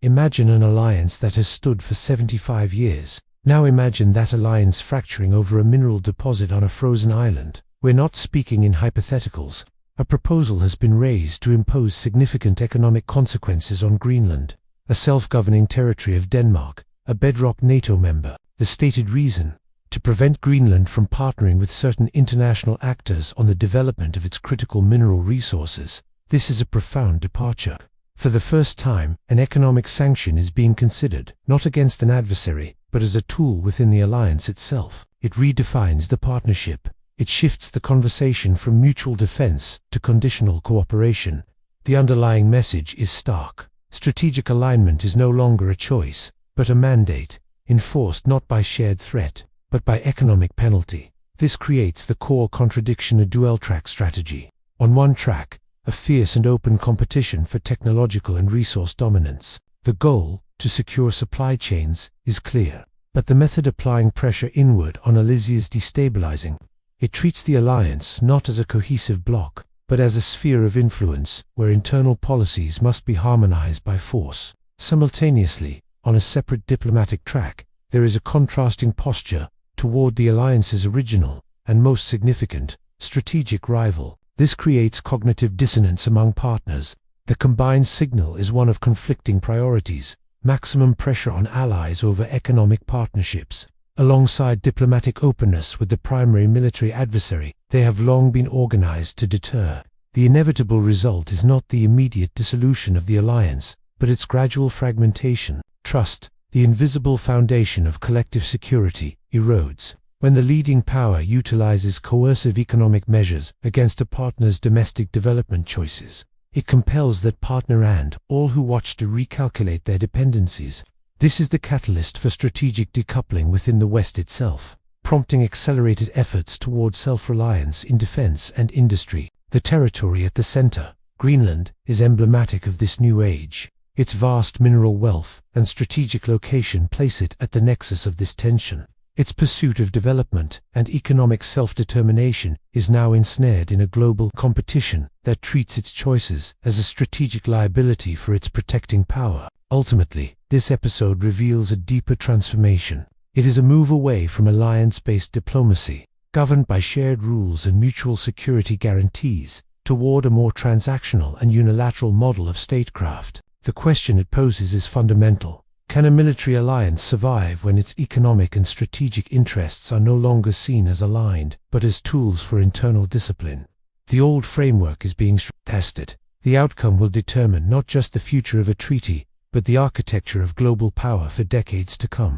Imagine an alliance that has stood for 75 years. Now imagine that alliance fracturing over a mineral deposit on a frozen island. We're not speaking in hypotheticals. A proposal has been raised to impose significant economic consequences on Greenland, a self-governing territory of Denmark, a bedrock NATO member. The stated reason: to prevent Greenland from partnering with certain international actors on the development of its critical mineral resources. This is a profound departure. For the first time, an economic sanction is being considered, not against an adversary, but as a tool within the alliance itself. It redefines the partnership. It shifts the conversation from mutual defense to conditional cooperation. The underlying message is stark. Strategic alignment is no longer a choice, but a mandate, enforced not by shared threat, but by economic penalty. This creates the core contradiction: a dual-track strategy. On one track, a fierce and open competition for technological and resource dominance. The goal, to secure supply chains, is clear. But the method applying pressure inward on allies is destabilizing. It treats the alliance not as a cohesive bloc, but as a sphere of influence where internal policies must be harmonized by force. Simultaneously, on a separate diplomatic track, there is a contrasting posture toward the alliance's original, and most significant, strategic rival. This creates cognitive dissonance among partners. The combined signal is one of conflicting priorities: maximum pressure on allies over economic partnerships, alongside diplomatic openness with the primary military adversary they have long been organized to deter. The inevitable result is not the immediate dissolution of the alliance, but its gradual fragmentation. Trust, the invisible foundation of collective security, erodes. When the leading power utilizes coercive economic measures against a partner's domestic development choices, it compels that partner and all who watch to recalculate their dependencies. This is the catalyst for strategic decoupling within the West itself, prompting accelerated efforts toward self-reliance in defense and industry. The territory at the center, Greenland, is emblematic of this new age. Its vast mineral wealth and strategic location place it at the nexus of this tension. Its pursuit of development and economic self-determination is now ensnared in a global competition that treats its choices as a strategic liability for its protecting power. Ultimately, this episode reveals a deeper transformation. It is a move away from alliance-based diplomacy, governed by shared rules and mutual security guarantees, toward a more transactional and unilateral model of statecraft. The question it poses is fundamental. Can a military alliance survive when its economic and strategic interests are no longer seen as aligned, but as tools for internal discipline? The old framework is being tested. The outcome will determine not just the future of a treaty, but the architecture of global power for decades to come.